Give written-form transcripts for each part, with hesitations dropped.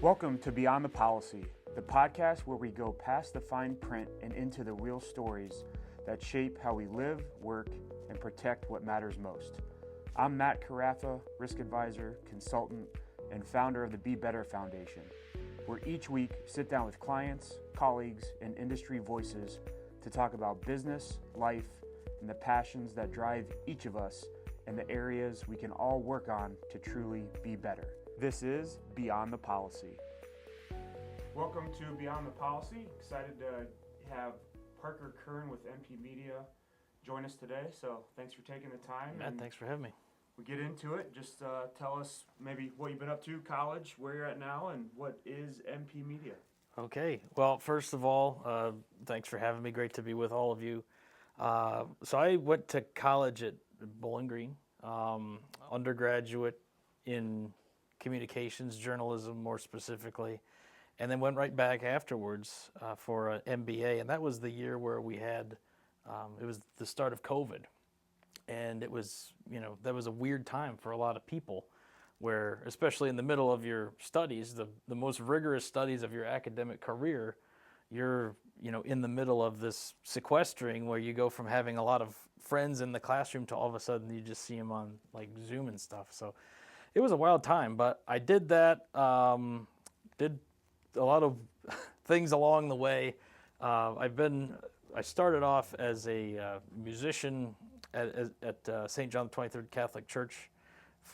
Welcome to Beyond the Policy, the podcast where we go past the fine print and into the real stories that shape how we live, work, and protect what matters most. I'm Matt Karaffa, risk advisor, consultant, and founder of the Be Better Foundation, where each week sit down with clients, colleagues, and industry voices to talk about business, life, and the passions that drive each of us and the areas we can all work on to truly be better. This is Beyond the Policy. Welcome to Beyond the Policy. Excited to have Parker Kern with MP Media join us today. So thanks for taking the time. Matt, thanks for having me. We get into it. Just tell us maybe what you've been up to, college, where you're at now, and what is MP Media. Okay. Well, first of all, thanks for having me. Great to be with all of you. So I went to college at Bowling Green, undergraduate in communications, journalism more specifically, and then went right back afterwards for an MBA. And that was the year where we had, it was the start of COVID. And it was, that was a weird time for a lot of people where, especially in the middle of your studies, the most rigorous studies of your academic career, you're, in the middle of this sequestering where you go from having a lot of friends in the classroom to all of a sudden you just see them on like Zoom and stuff. So it was a wild time, but I did that, did a lot of things along the way. I started off as a musician at St. John the 23rd Catholic Church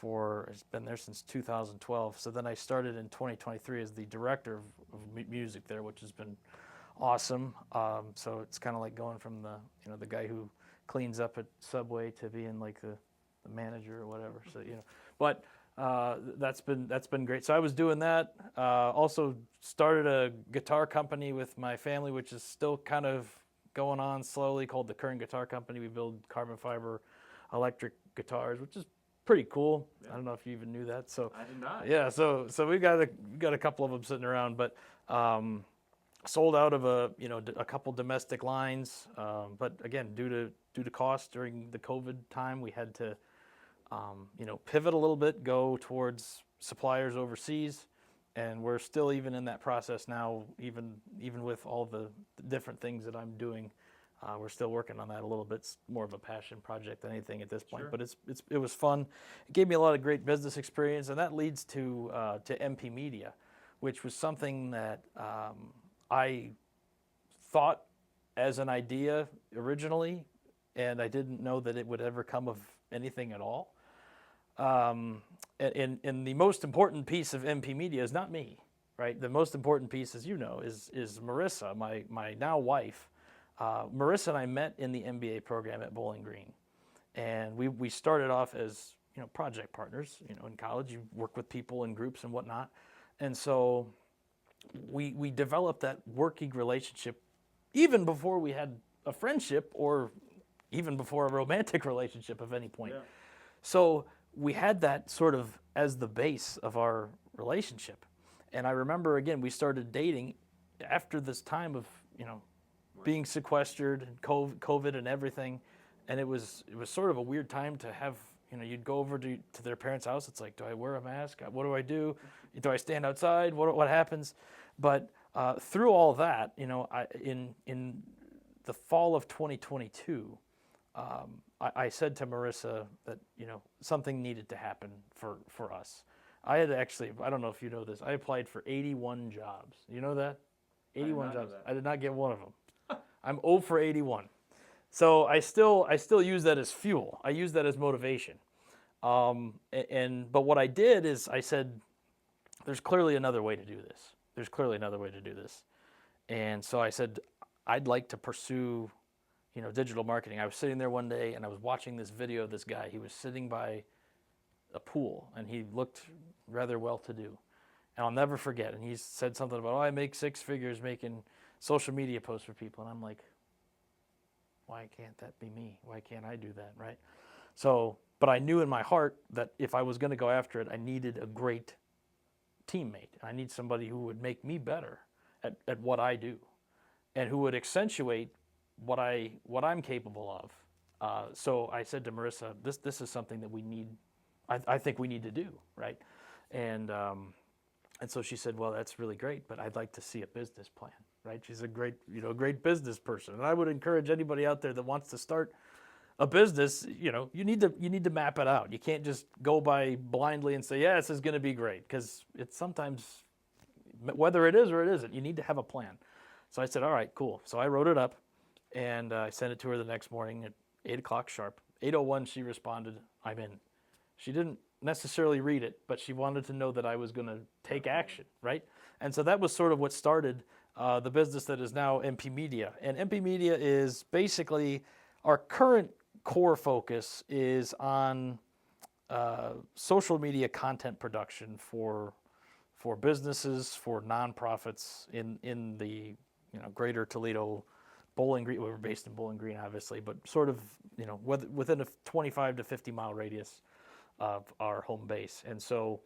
it's been there since 2012. So then I started in 2023 as the director of music there, which has been awesome. So it's kind of like going from the guy who cleans up at Subway to being like the manager or whatever. So, but that's been great. So I was doing that. Also started a guitar company with my family, which is still kind of going on slowly, called the Kern Guitar Company. We build carbon fiber electric guitars, which is pretty cool. Yeah. I don't know if you even knew that. So I did not. Yeah. So we got a couple of them sitting around, but sold out of a couple domestic lines. But again, due to cost during the COVID time, we had to pivot a little bit, go towards suppliers overseas, and we're still even in that process now. Even with all the different things that I'm doing, we're still working on that a little bit. It's more of a passion project than anything at this point. Sure. But it was fun. It gave me a lot of great business experience, and that leads to MP Media, which was something that I thought as an idea originally, and I didn't know that it would ever come of anything at all. And the most important piece of MP Media is not me, right? The most important piece, as you know, is Marissa, my now wife. Marissa and I met in the MBA program at Bowling Green, and we started off as project partners. In college, you work with people in groups and whatnot, and so we developed that working relationship even before we had a friendship or even before a romantic relationship of any point. Yeah. So we had that sort of as the base of our relationship. And I remember, again, we started dating after this time of, being sequestered and COVID and everything. And it was sort of a weird time to have, you'd go over to their parents' house. It's like, do I wear a mask? What do I do? Do I stand outside? What happens? But through all that, in the fall of 2022, I said to Marissa that, something needed to happen for us. I had actually, I don't know if you know this, I applied for 81 jobs. You know that? 81 jobs. I did not get one of them. I'm 0 for 81. So I still use that as fuel. I use that as motivation. But what I did is I said, there's clearly another way to do this. There's clearly another way to do this. And so I said, I'd like to pursue digital marketing. I was sitting there one day and I was watching this video of this guy. He was sitting by a pool and he looked rather well-to-do. And I'll never forget. And he said something about, I make 6 figures making social media posts for people. And I'm like, why can't that be me? Why can't I do that, right? So, but I knew in my heart that if I was going to go after it, I needed a great teammate. I need somebody who would make me better at what I do and who would accentuate what I'm capable of. So I said to Marissa, this is something that we need. I think we need to do, right? And And so she said, well, that's really great, but I'd like to see a business plan, right? She's a great, great business person. And I would encourage anybody out there that wants to start a business, you need to map it out. You can't just go by blindly and say, yeah, this is going to be great, because it's sometimes, whether it is or it isn't, you need to have a plan. So I said, all right, cool. So I wrote it up, and I sent it to her the next morning at 8 o'clock sharp. 8:01, she responded, I'm in. She didn't necessarily read it, but she wanted to know that I was going to take action, right? And so that was sort of what started the business that is now MP Media. And MP Media is basically, our current core focus is on social media content production for businesses, for nonprofits in the greater Toledo, Bowling Green. We're based in Bowling Green, obviously, but sort of within a 25 to 50 mile radius of our home base. And so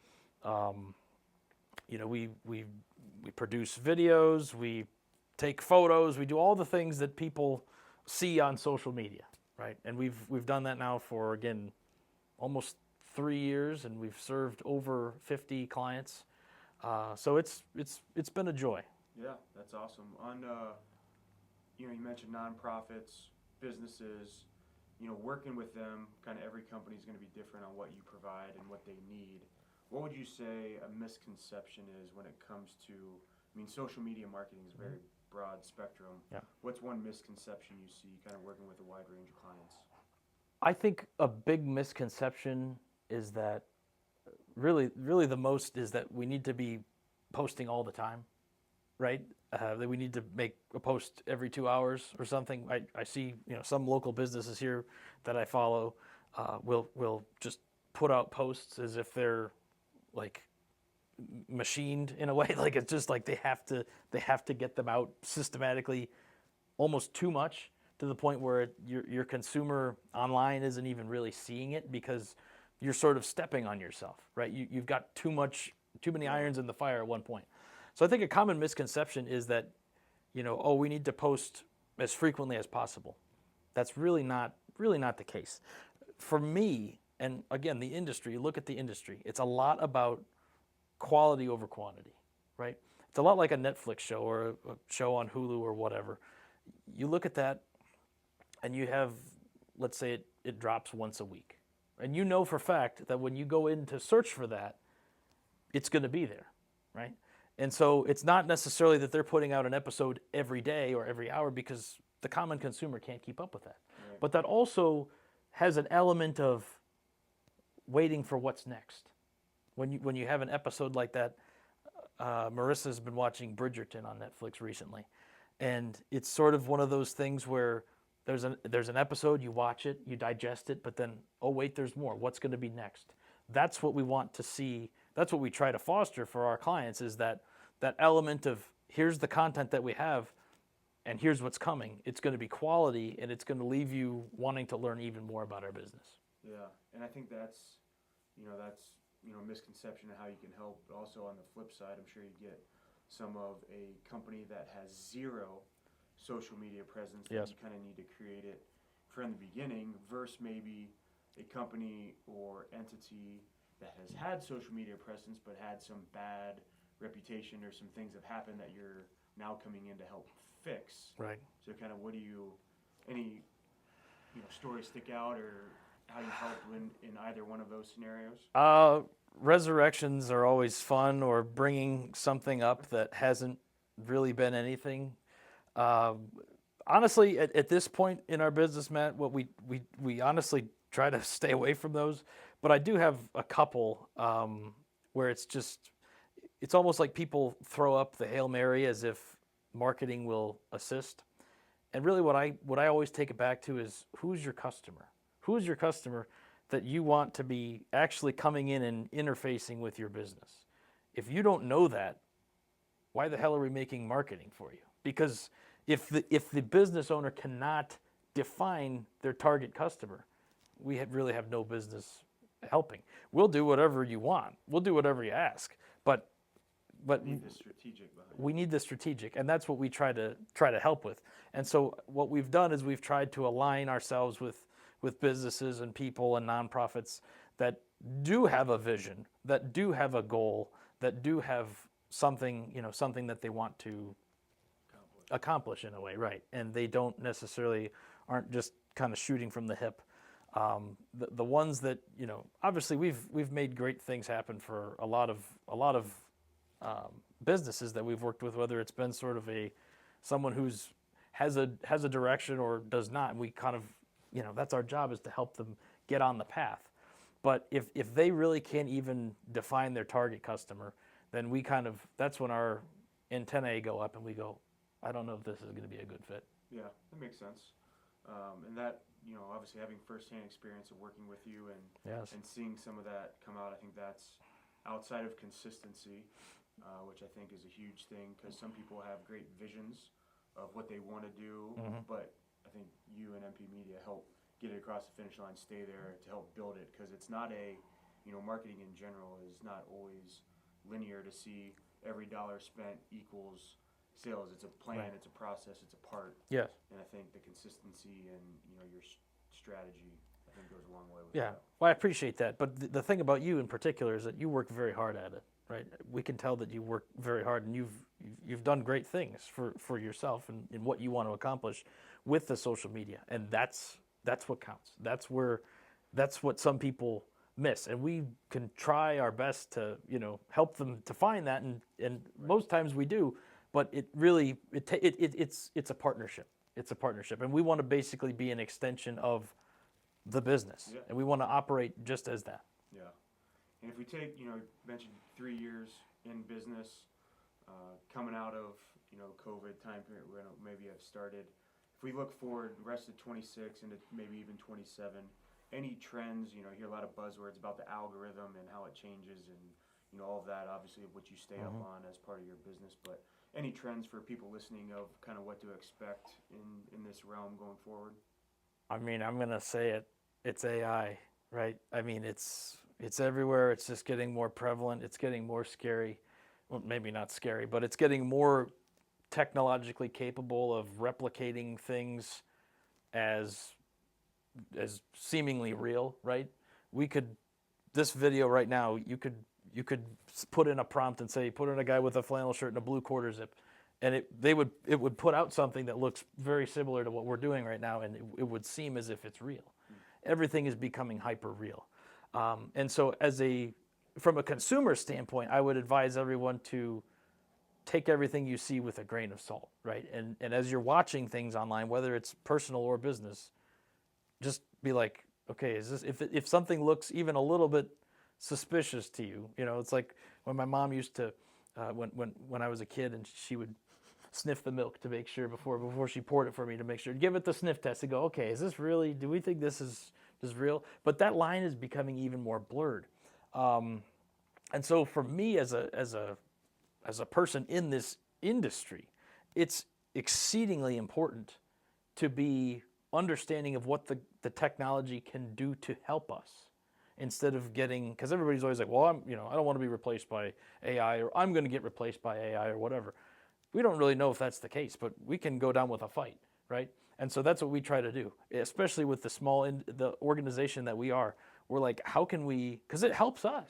we produce videos, we take photos, we do all the things that people see on social media, right? And we've done that now for, again, almost 3 years, and we've served over 50 clients. So it's been a joy. Yeah, that's awesome. On you mentioned nonprofits, businesses, working with them, kind of every company is going to be different on what you provide and what they need. What would you say a misconception is when it comes to, social media marketing is a very broad spectrum. Yeah. What's one misconception you see kind of working with a wide range of clients? I think a big misconception is that really the most is that we need to be posting all the time, right? That we need to make a post every 2 hours or something. I see some local businesses here that I follow will just put out posts as if they're like machined in a way. Like it's just like they have to get them out systematically, almost too much, to the point where your consumer online isn't even really seeing it, because you're sort of stepping on yourself, right? You've got too many irons in the fire at one point. So I think a common misconception is that, we need to post as frequently as possible. That's really not the case. For me, and again, the industry, look at the industry, it's a lot about quality over quantity, right? It's a lot like a Netflix show or a show on Hulu or whatever. You look at that and you have, let's say it drops once a week. And you know for a fact that when you go in to search for that, it's going to be there, right? And so it's not necessarily that they're putting out an episode every day or every hour, because the common consumer can't keep up with that. Right. But that also has an element of waiting for what's next. When you have an episode like that, Marissa's been watching Bridgerton on Netflix recently, and it's sort of one of those things where there's an episode, you watch it, you digest it, but then, oh wait, there's more. What's going to be next? That's what we want to see. That's what we try to foster for our clients, is that element of, here's the content that we have, and here's what's coming. It's going to be quality, and it's going to leave you wanting to learn even more about our business. Yeah, and I think that's a misconception of how you can help. But also on the flip side, I'm sure you get some of a company that has zero social media presence. Yes. You kind of need to create it from the beginning, versus maybe a company or entity that has had social media presence but had some bad reputation or some things have happened that you're now coming in to help fix. Right. So kind of any stories stick out, or how you helped in either one of those scenarios? Resurrections are always fun, or bringing something up that hasn't really been anything. Honestly, at this point in our business, Matt, what we honestly try to stay away from those. But I do have a couple where it's almost like people throw up the Hail Mary as if marketing will assist. And really what I always take it back to is, who's your customer? Who's your customer that you want to be actually coming in and interfacing with your business? If you don't know that, why the hell are we making marketing for you? Because if the business owner cannot define their target customer, we really have no business helping. We'll do whatever you want. We'll do whatever you ask. But we need the strategic behind it. We need the strategic, and that's what we try to help with. And so what we've done is we've tried to align ourselves with businesses and people and nonprofits that do have a vision, that do have a goal, that do have something, something that they want to accomplish in a way, right? And they don't necessarily aren't just kind of shooting from the hip. The ones that obviously we've made great things happen for a lot of businesses that we've worked with, whether it's been sort of someone who's has a direction or does not, and we kind of that's our job, is to help them get on the path. But if they really can't even define their target customer, then that's when our antennae go up and we go, I don't know if this is going to be a good fit. Yeah, that makes sense. And that, obviously having firsthand experience of working with you and seeing some of that come out, I think that's outside of consistency, which I think is a huge thing, because some people have great visions of what they want to do, but I think you and MP Media help get it across the finish line, stay there to help build it, because it's not marketing in general is not always linear to see every dollar spent equals sales. It's a plan, right. It's a process, it's a part. Yes. And I think the consistency and your strategy, I think, goes a long way with that. Yeah. Well, I appreciate that. But the thing about you in particular is that you work very hard at it, right? We can tell that you work very hard, and you've done great things for yourself and in what you want to accomplish with the social media, and that's what counts. That's what some people miss, and we can try our best to help them to find that, and right. Most times we do. But it really it's a partnership. It's a partnership, and we want to basically be an extension of the business, yeah. And we want to operate just as that. Yeah, and if we take you mentioned 3 years in business, coming out of COVID time period, we're gonna maybe have started. If we look forward, the rest of 26 into maybe even 27, any trends? You hear a lot of buzzwords about the algorithm and how it changes, and all of that. Obviously, of what you stay up on as part of your business, but any trends for people listening of kind of what to expect in this realm going forward? I mean, I'm going to say it. It's AI, right? I mean, it's everywhere. It's just getting more prevalent. It's getting more scary. Well, maybe not scary, but it's getting more technologically capable of replicating things as seemingly real, right? This video right now, you could put in a prompt and say, put in a guy with a flannel shirt and a blue quarter zip, and it would put out something that looks very similar to what we're doing right now, and it would seem as if it's real. Everything is becoming hyper real, and so from a consumer standpoint, I would advise everyone to take everything you see with a grain of salt, right? And as you're watching things online, whether it's personal or business, just be like, okay, is this if something looks even a little bit suspicious to you, it's like when my mom used to, when I was a kid, and she would sniff the milk to make sure before she poured it for me, to make sure, give it the sniff test and go, okay, is this really? Do we think this is real? But that line is becoming even more blurred, and so for me as a person in this industry, it's exceedingly important to be understanding of what the technology can do to help us, instead of because everybody's always like, well, I don't want to be replaced by AI, or I'm going to get replaced by AI or whatever. We don't really know if that's the case, but we can go down with a fight, right? And so that's what we try to do, especially with the organization that we are. We're like, how can we, because it helps us,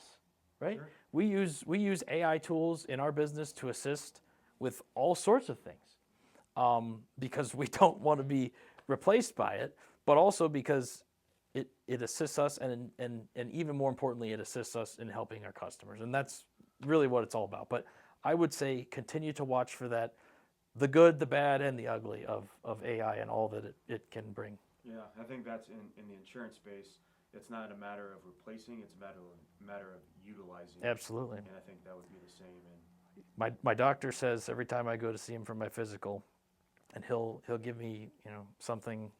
right? Sure. We use AI tools in our business to assist with all sorts of things, because we don't want to be replaced by it, but also because it assists us, and even more importantly, it assists us in helping our customers. And that's really what it's all about. But I would say continue to watch for that, the good, the bad, and the ugly of AI and all that it can bring. Yeah, I think that's in the insurance space. It's not a matter of replacing, it's a matter of utilizing. Absolutely. And I think that would be the same. My doctor says every time I go to see him for my physical, and he'll give me something,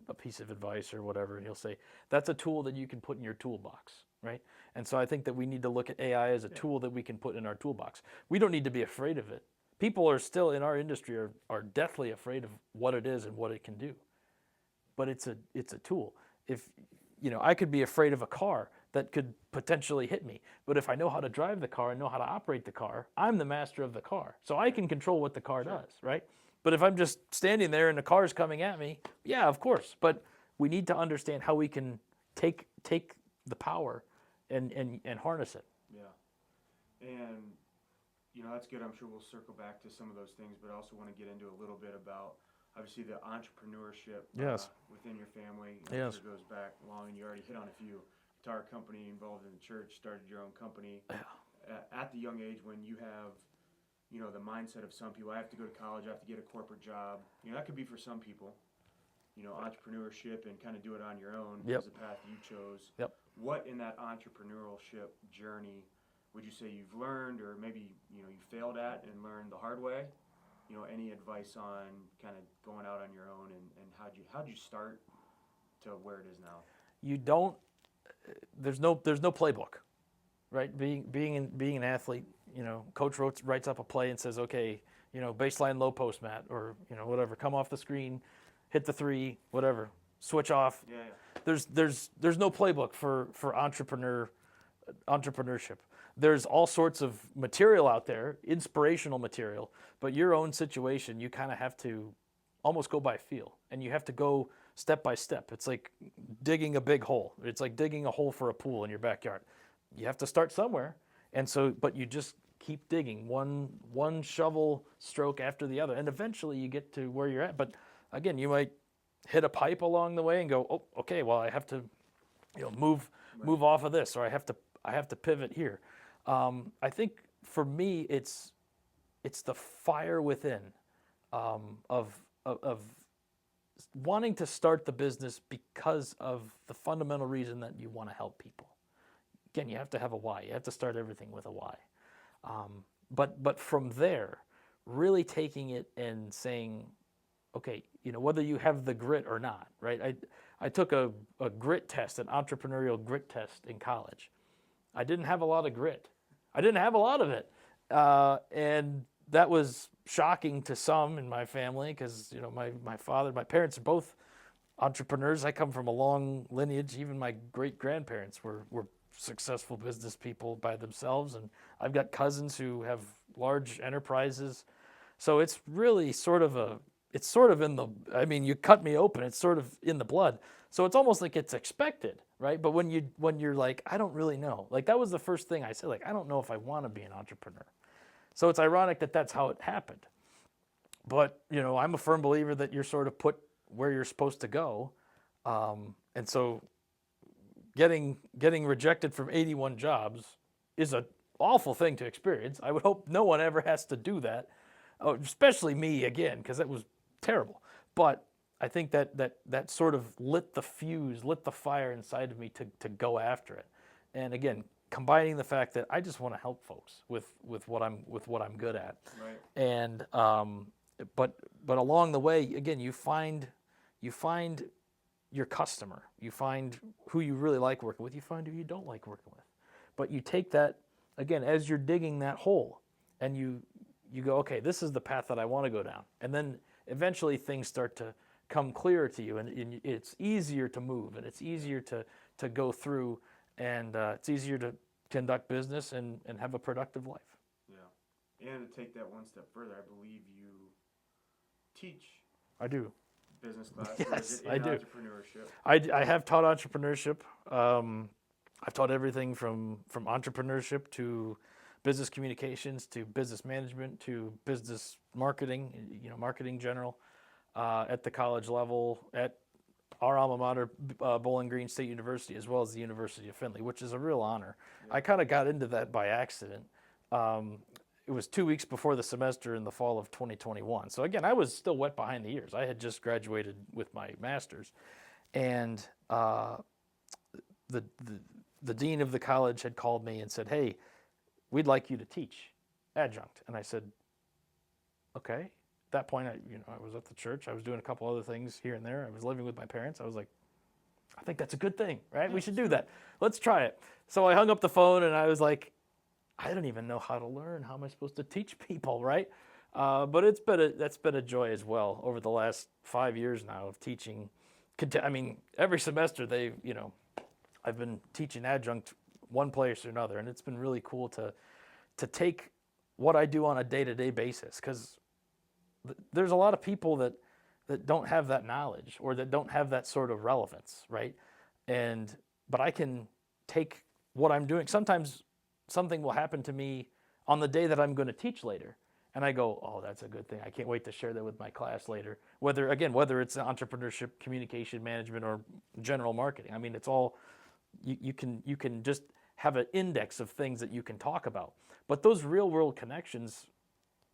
a piece of advice or whatever, and he'll say, that's a tool that you can put in your toolbox, right? And so I think that we need to look at AI as a tool that we can put in our toolbox. We don't need to be afraid of it. People are still in our industry are deathly afraid of what it is and what it can do. But it's a tool. If I could be afraid of a car that could potentially hit me, but if I know how to drive the car and know how to operate the car, I'm the master of the car. So I can control what the car does, right? But if I'm just standing there and the car's coming at me, yeah, of course. But we need to understand how we can take the power and harness it. Yeah. And, you know, that's good. I'm sure we'll circle back to some of those things, but I also want to get into a little bit about, obviously, the entrepreneurship within your family. I'm sure it goes back long, and you already hit on a few. Guitar company, involved in the church, started your own company. At the young age when you have, you know, the mindset of some people, I have to go to college, I have to get a corporate job. You know, that could be for some people. You know, entrepreneurship and kind of do it on your own is the path you chose. What in that entrepreneurship journey would you say you've learned, or maybe, you know, you failed at and learned the hard way? You know, any advice on kind of going out on your own, and how'd you start to where it is now? You don't. There's no playbook, right? Being an athlete, you know, coach writes up a play and says, okay, you know, baseline low post, Matt, or, you know, whatever, come off the screen, hit the three, whatever, switch off. There's no playbook for entrepreneurship. There's all sorts of material out there, inspirational material, but your own situation, you kind of have to almost go by feel, and you have to go step by step. It's like digging a big hole. It's like digging a hole for a pool in your backyard. You have to start somewhere, and so, but you just keep digging one shovel stroke after the other, and eventually you get to where you're at. But again, you might hit a pipe along the way and go, oh, okay, well, I have to, you know, move off of this, or I have to pivot here. I think for me, it's the fire within of wanting to start the business because of the fundamental reason that you want to help people. Again, you have to have a why. You have to start everything with a why. But from there, really taking it and saying, okay, you know, whether you have the grit or not, right? I took a grit test, an entrepreneurial grit test in college. I didn't have a lot of grit. I didn't have a lot of it. And that was shocking to some in my family because, you know, my parents are both entrepreneurs. I come from a long lineage. Even my great-grandparents were successful business people by themselves. And I've got cousins who have large enterprises. So it's really it's sort of in the, I mean, you cut me open, it's sort of in the blood. So it's almost like it's expected, right? But when you're like, I don't really know. Like that was the first thing I said, like, I don't know if I want to be an entrepreneur. So it's ironic that that's how it happened. But, you know, I'm a firm believer that you're sort of put where you're supposed to go. And so getting rejected from 81 jobs is an awful thing to experience. I would hope no one ever has to do that, especially me again, because that was terrible. But I think that sort of lit the fuse, lit the fire inside of me to go after it. And again, combining the fact that I just want to help folks with what I'm good at. Right. And but along the way, again, you find your customer, you find who you really like working with, you find who you don't like working with. But you take that, again, as you're digging that hole, and you go, okay, this is the path that I want to go down. And then eventually things start to come clearer to you, and it's easier to move, and it's easier to go through, and it's easier to conduct business and have a productive life. Yeah. And to take that one step further, I believe you teach. I do. Business class. Yes, I do. Entrepreneurship. I have taught entrepreneurship. I've taught everything from entrepreneurship to business communications to business management to business marketing, you know, marketing general, at the college level, at our alma mater, Bowling Green State University, as well as the University of Findlay, which is a real honor. Yeah. I kind of got into that by accident. It was 2 weeks before the semester in the fall of 2021. So again, I was still wet behind the ears. I had just graduated with my master's, and the dean of the college had called me and said, "Hey, we'd like you to teach adjunct." And I said, "Okay." At that point, I was at the church. I was doing a couple other things here and there. I was living with my parents. I was like, I think that's a good thing, right? We should do that. Let's try it. So I hung up the phone and I was like, I don't even know how to learn. How am I supposed to teach people, right? But that's been a joy as well over the last 5 years now of teaching. I mean, every semester I've been teaching adjunct one place or another, and it's been really cool to take what I do on a day-to-day basis, because there's a lot of people that don't have that knowledge or that don't have that sort of relevance, right? But I can take what I'm doing. Sometimes something will happen to me on the day that I'm going to teach later. And I go, oh, that's a good thing. I can't wait to share that with my class later. Whether it's entrepreneurship, communication management, or general marketing. I mean, it's all, you can just have an index of things that you can talk about. But those real world connections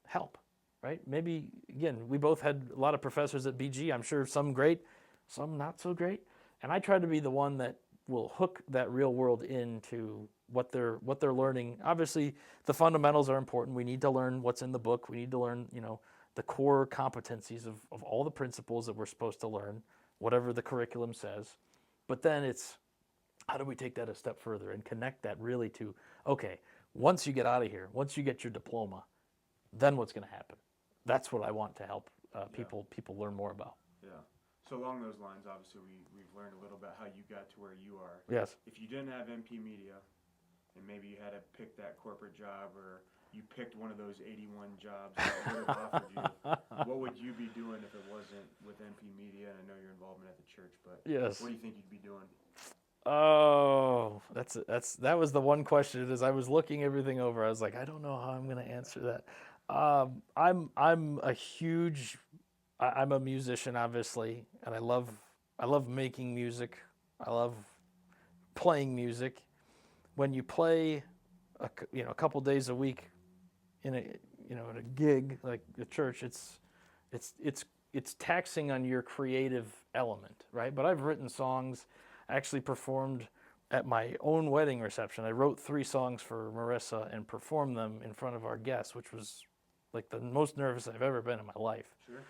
help, right? Maybe, again, we both had a lot of professors at BG. I'm sure some great, some not so great. And I try to be the one that will hook that real world into what they're learning. Obviously, the fundamentals are important. We need to learn what's in the book. We need to learn, the core competencies of all the principles that we're supposed to learn, whatever the curriculum says. But then it's, how do we take that a step further and connect that really to, okay, once you get out of here, once you get your diploma, then what's going to happen? That's what I want to help people learn more about. Yeah. So along those lines, obviously, we've learned a little bit how you got to where you are. Yes. If you didn't have MP Media, and maybe you had to pick that corporate job, or you picked one of those 81 jobs that would have offered you, what would you be doing if it wasn't with MP Media? And I know your involvement at the church, but yes. What do you think you'd be doing? Oh, that was the one question. As I was looking everything over, I was like, I don't know how I'm going to answer that. I'm a musician, obviously, and I love making music. I love playing music. When you play, a couple days a week in a gig like the church, it's taxing on your creative element, right? But I've written songs, actually performed at my own wedding reception. I wrote 3 songs for Marissa and performed them in front of our guests, which was like the most nervous I've ever been in my life. Sure.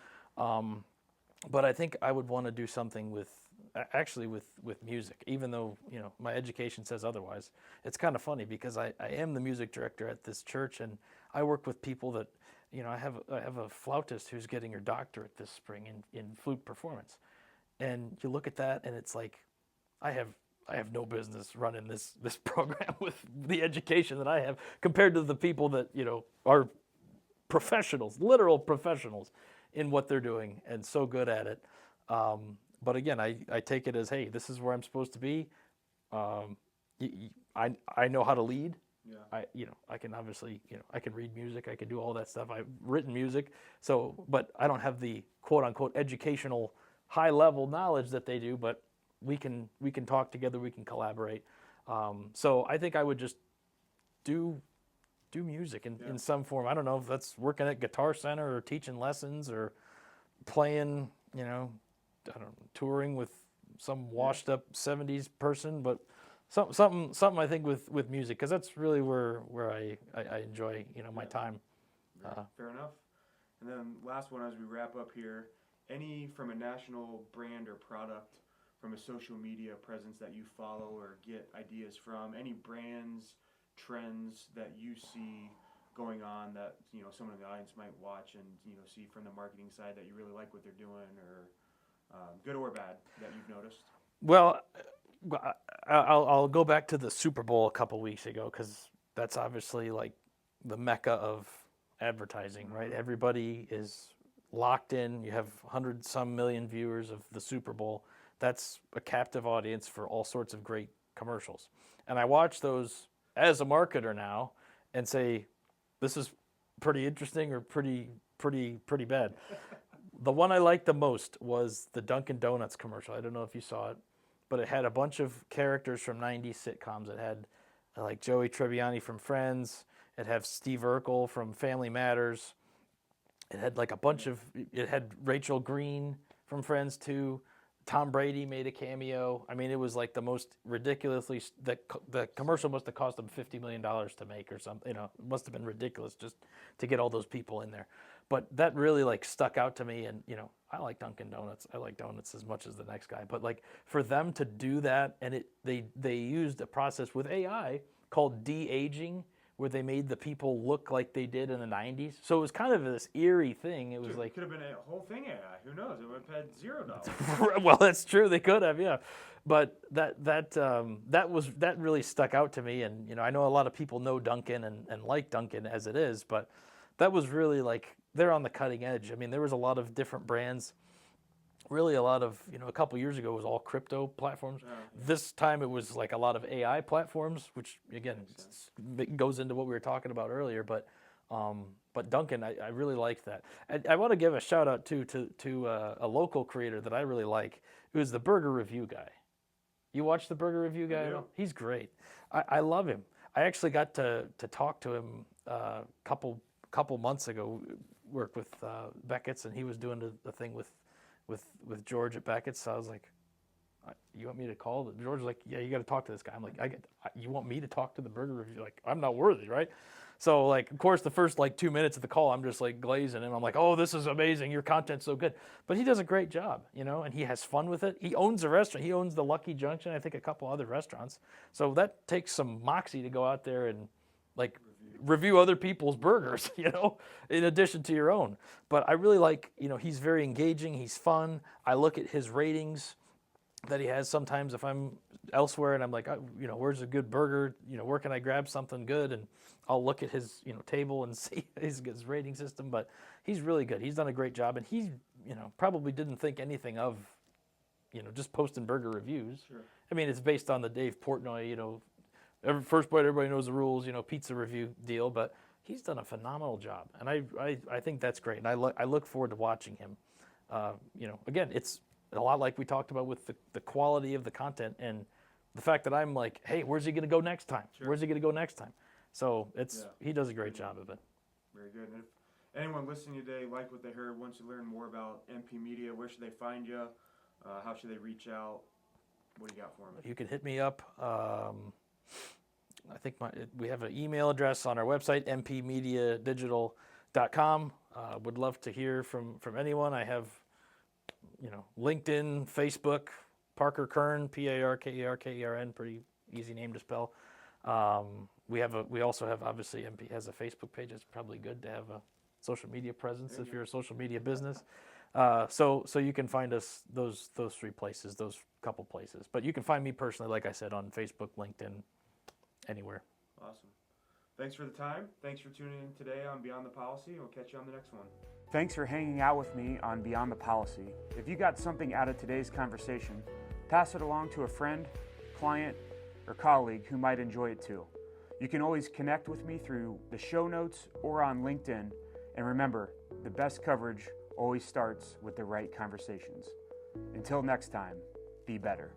But I think I would want to do something with music, even though my education says otherwise. It's kind of funny because I am the music director at this church, and I work with people that I have a flautist who's getting her doctorate this spring in flute performance, and you look at that and it's like I have no business running this program with the education that I have compared to the people that are professionals, literal professionals in what they're doing and so good at it. But again, I take it as, hey, this is where I'm supposed to be. I know how to lead. Yeah. I can obviously, I can read music. I can do all that stuff. I've written music. But I don't have the quote unquote educational high level knowledge that they do, but we can talk together. We can collaborate. So I think I would just do music in some form. I don't know if that's working at Guitar Center or teaching lessons or playing, touring with some washed up 70s person, but something I think with music, because that's really where I enjoy my time. Fair enough. And then last one as we wrap up here, any from a national brand or product, from a social media presence that you follow or get ideas from, any brands, trends that you see going on that someone in the audience might watch and see from the marketing side that you really like what they're doing, or good or bad, that you've noticed? Well, I'll go back to the Super Bowl a couple weeks ago, because that's obviously like the mecca of advertising, right? Everybody is locked in. You have 100-some million viewers of the Super Bowl. That's a captive audience for all sorts of great commercials. And I watch those as a marketer now and say, this is pretty interesting or pretty bad. The one I liked the most was the Dunkin' Donuts commercial. I don't know if you saw it, but it had a bunch of characters from 90s sitcoms. It had like Joey Tribbiani from Friends. It had Steve Urkel from Family Matters. It had like it had Rachel Green from Friends too. Tom Brady made a cameo. I mean, it was like the most ridiculously, the commercial must have cost them $50 million to make or something. It must have been ridiculous just to get all those people in there. But that really like stuck out to me. And, I like Dunkin' Donuts. I like donuts as much as the next guy. But like for them to do that, and they used a process with AI called de-aging, where they made the people look like they did in the 90s. So it was kind of this eerie thing. It was like... Could have been a whole thing AI. Who knows? It would have had $0. Well, that's true. They could have, yeah. But that really stuck out to me. And, I know a lot of people know Dunkin' and like Dunkin' as it is, but that was really like, they're on the cutting edge. I mean, there was a lot of different brands really a lot of, a couple years ago it was all crypto platforms. Oh, yeah. This time it was like a lot of AI platforms, which again goes into what we were talking about earlier. But Duncan, I really liked that. And I want to give a shout out too to a local creator that I really like. It was the Burger Review guy. You watch the Burger Review guy? I do. He's great. I love him. I actually got to talk to him a couple months ago. Worked with Beckett's, and he was doing the thing with George at Beckett's. So I was like, "You want me to call?" George was like, "Yeah, you got to talk to this guy." I'm like, "You want me to talk to the Burger Review?" Like, I'm not worthy, right? So like, of course, the first like 2 minutes of the call, I'm just like glazing, and I'm like, "Oh, this is amazing! Your content's so good." But he does a great job, and he has fun with it. He owns a restaurant. He owns the Lucky Junction, I think, a couple other restaurants. So that takes some moxie to go out there and like review other people's burgers, in addition to your own. But I really like, he's very engaging. He's fun. I look at his ratings that he has sometimes if I'm elsewhere and I'm like, where's a good burger? Where can I grab something good? And I'll look at his, table and see his rating system. But he's really good. He's done a great job. And he, probably didn't think anything of, just posting burger reviews. Sure. I mean, it's based on the Dave Portnoy, first bite, everybody knows the rules, pizza review deal, but he's done a phenomenal job, and I think that's great, and I look forward to watching him. Again, it's a lot like we talked about with the quality of the content and the fact that I'm like, hey, where's he going to go next time? Sure. Where's he going to go next time? So he does a great job of it. Very good. And if anyone listening today liked what they heard, wants to learn more about MP Media, where should they find you? How should they reach out? What do you got for them? You can hit me up. I think we have an email address on our website, mpmediadigital.com. Would love to hear from anyone. I have, LinkedIn, Facebook, Parker Kern, Parkerkern, pretty easy name to spell. We also have, obviously, MP has a Facebook page. It's probably good to have a social media presence if you're a social media business. So you can find us those three places, those couple places. But you can find me personally, like I said, on Facebook, LinkedIn, anywhere. Awesome. Thanks for the time. Thanks for tuning in today on Beyond the Policy. We'll catch you on the next one. Thanks for hanging out with me on Beyond the Policy. If you got something out of today's conversation, pass it along to a friend, client, or colleague who might enjoy it too. You can always connect with me through the show notes or on LinkedIn. And remember, the best coverage always starts with the right conversations. Until next time, be better.